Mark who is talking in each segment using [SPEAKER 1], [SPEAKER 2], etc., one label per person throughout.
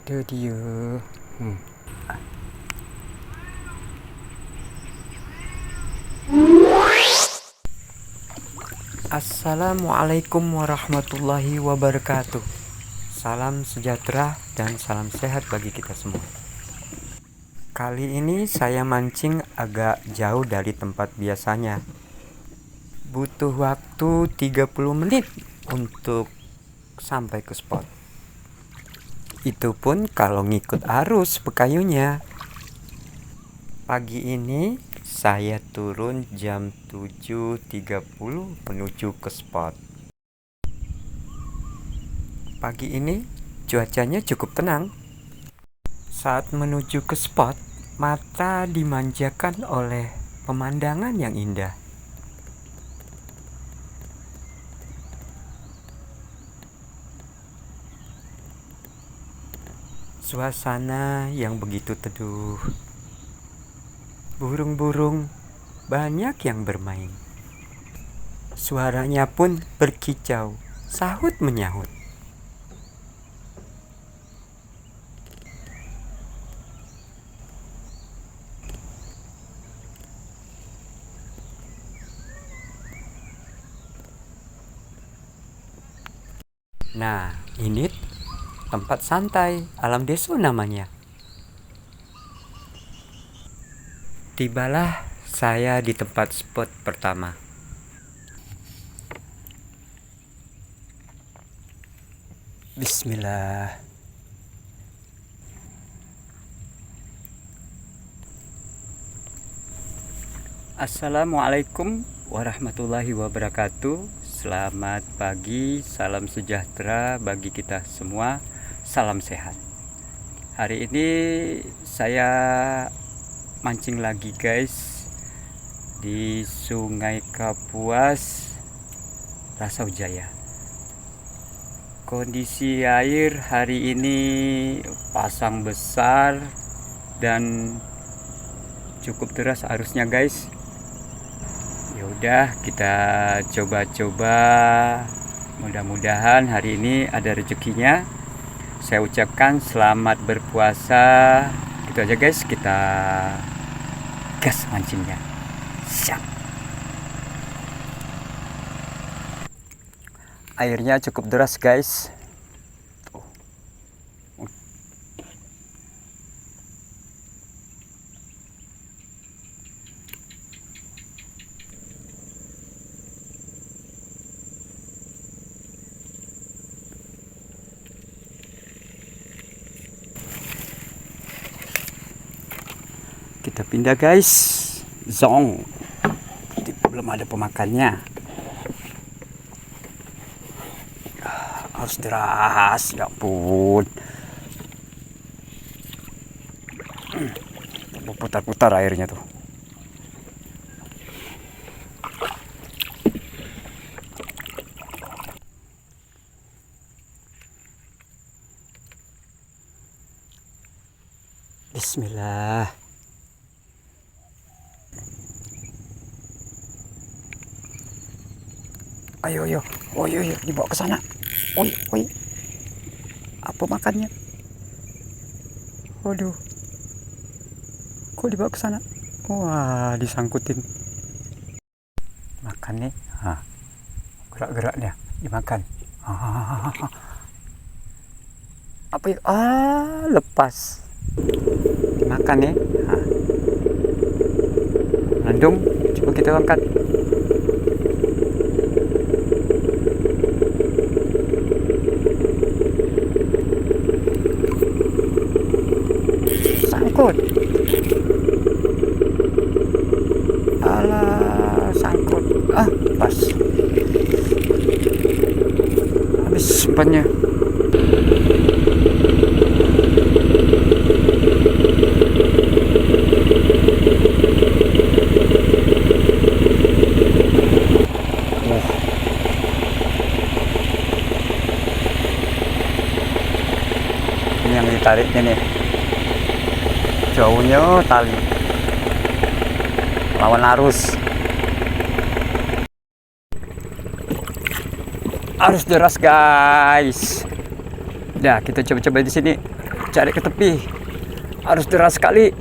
[SPEAKER 1] Itu dia. Hmm. Assalamualaikum warahmatullahi wabarakatuh. Salam sejahtera dan salam sehat bagi kita semua. Kali ini saya mancing agak jauh dari tempat biasanya. Butuh waktu 30 menit untuk sampai ke spot. Itu pun kalau ngikut arus pekayunya. Pagi ini saya turun jam 7.30 menuju ke spot. Pagi ini cuacanya cukup tenang. Saat menuju ke spot, mata dimanjakan oleh pemandangan yang indah. Suasana yang begitu teduh. Burung-burung banyak yang bermain. Suaranya pun berkicau, sahut menyahut. Nah, ini tempat santai alam deso namanya. Tibalah saya di tempat spot pertama. Bismillah. Assalamualaikum warahmatullahi wabarakatuh. Selamat pagi, salam sejahtera bagi kita semua. Salam sehat. Hari ini saya mancing lagi guys di Sungai Kapuas, Rasau Jaya. Kondisi air hari ini pasang besar dan cukup deras arusnya guys. Ya udah, kita coba-coba, mudah-mudahan hari ini ada rezekinya. Saya ucapkan selamat berpuasa. Itu aja guys, kita gas mancingnya. Siap. Airnya cukup deras guys. Kita pindah guys. Zong. Belum ada pemakannya. Harus deras, ya ampun. Putar-putar airnya tuh. Bismillah. Ayo, ayo, oh, ayo, dibawa ke sana. Oi, oi, apa makannya? Waduh, kok dibawa ke sana? Wah, disangkutin. Makan nih, gerak-gerak dia, dimakan. Apa ya? Lepas. Dimakan ya. Landung, coba kita angkat. Sangkut. Alah, sangkut. Pas. Habis umpannya. Ini yang ditariknya nih. Jauhnya tali lawan arus deras guys. Nah, kita coba-coba di sini. cari ke tepi. Harus deras sekali.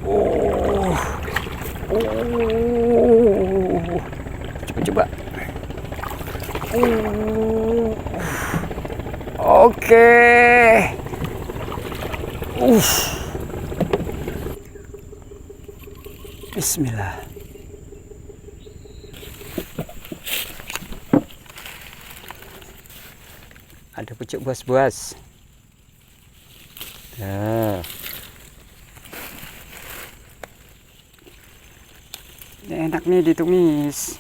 [SPEAKER 1] Oh, coba. Oke. Bismillah. Ada pucuk buas-buas. Nah. Ini enak nih ditumis.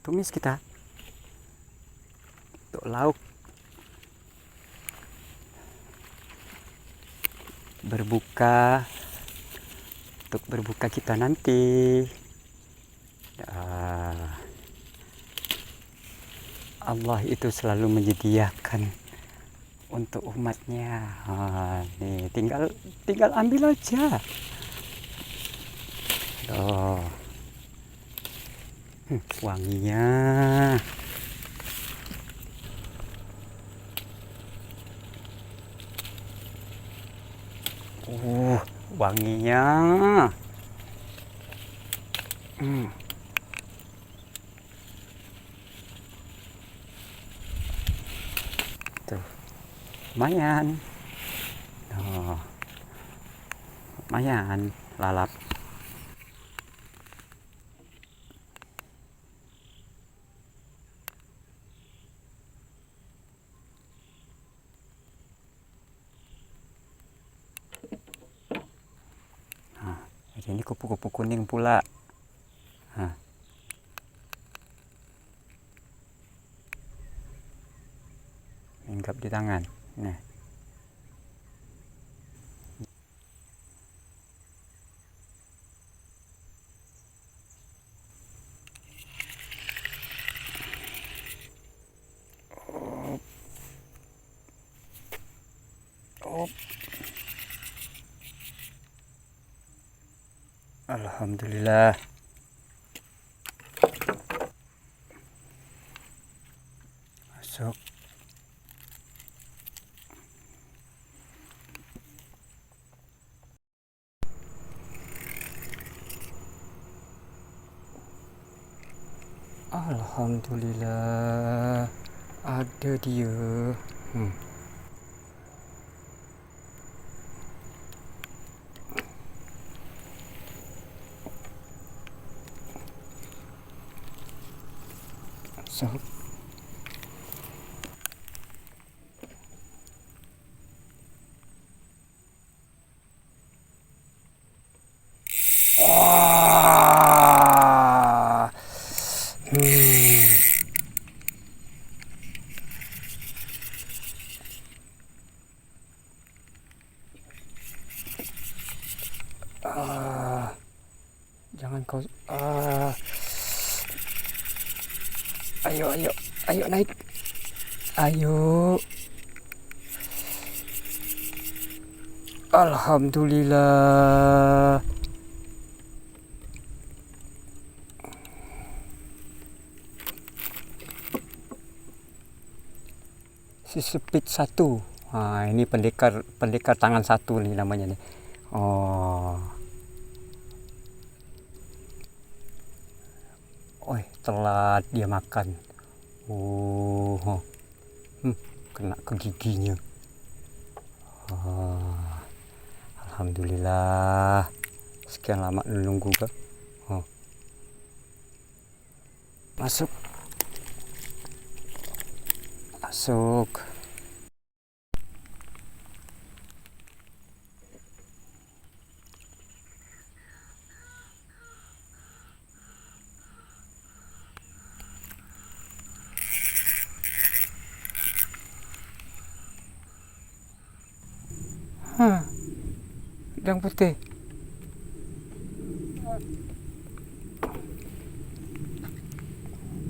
[SPEAKER 1] Tumis kita untuk lauk berbuka, untuk berbuka kita nanti. Allah itu selalu menyediakan untuk umatnya. Nih tinggal ambil aja. Wanginya. Wanginya. Tuh, lumayan. Lumayan lalap. Ini kupu-kupu kuning pula. Hinggap di tangan. Nah. Alhamdulillah. Masuk. Alhamdulillah, ada dia. Masuk. Jangan kau. Ayo naik. Ayo. Alhamdulillah. Si speed 1. Ini pendekar tangan 1 nih namanya nih. Telat dia makan. Kena ke giginya. Alhamdulillah. Sekian lama nunggu kah? Masuk. Udang putih.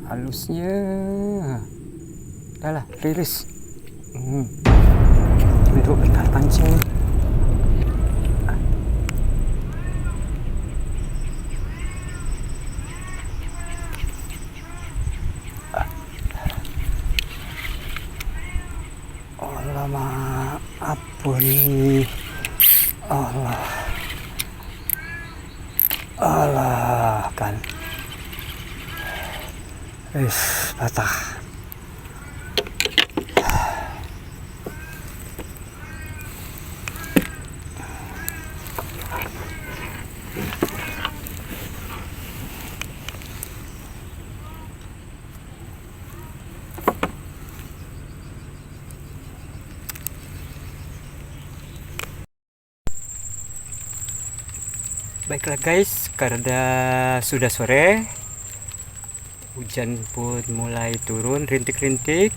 [SPEAKER 1] Halusnya. Udah lah, rilis. Duduk bentar pancing. Allah, Allah kan, patah. Baiklah guys, karena sudah sore, hujan pun mulai turun rintik-rintik,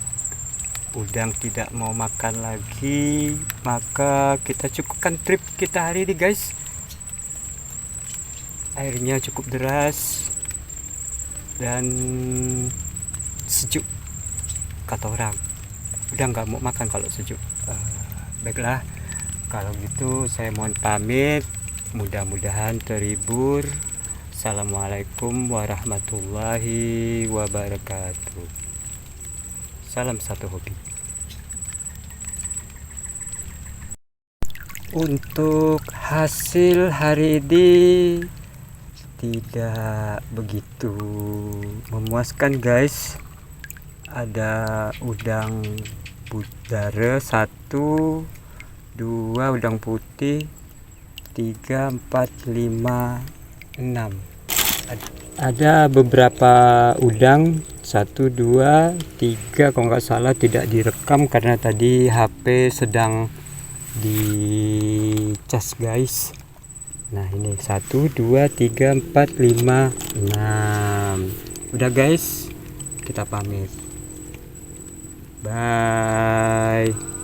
[SPEAKER 1] udang tidak mau makan lagi, maka kita cukupkan trip kita hari ini guys. Airnya cukup deras dan sejuk, kata orang. Udah nggak mau makan kalau sejuk. Baiklah, kalau gitu saya mohon pamit. Mudah-mudahan terhibur. Assalamualaikum warahmatullahi wabarakatuh. Salam satu hobi. Untuk hasil hari ini tidak begitu memuaskan guys. Ada udang budara 1, 2 udang putih, 3, 4, 5, 6. Ada beberapa udang 1, 2, 3 kalau nggak salah tidak direkam karena tadi HP sedang dicas guys. Nah ini 1, 2, 3, 4, 5, 6. Udah guys, kita pamit. Bye.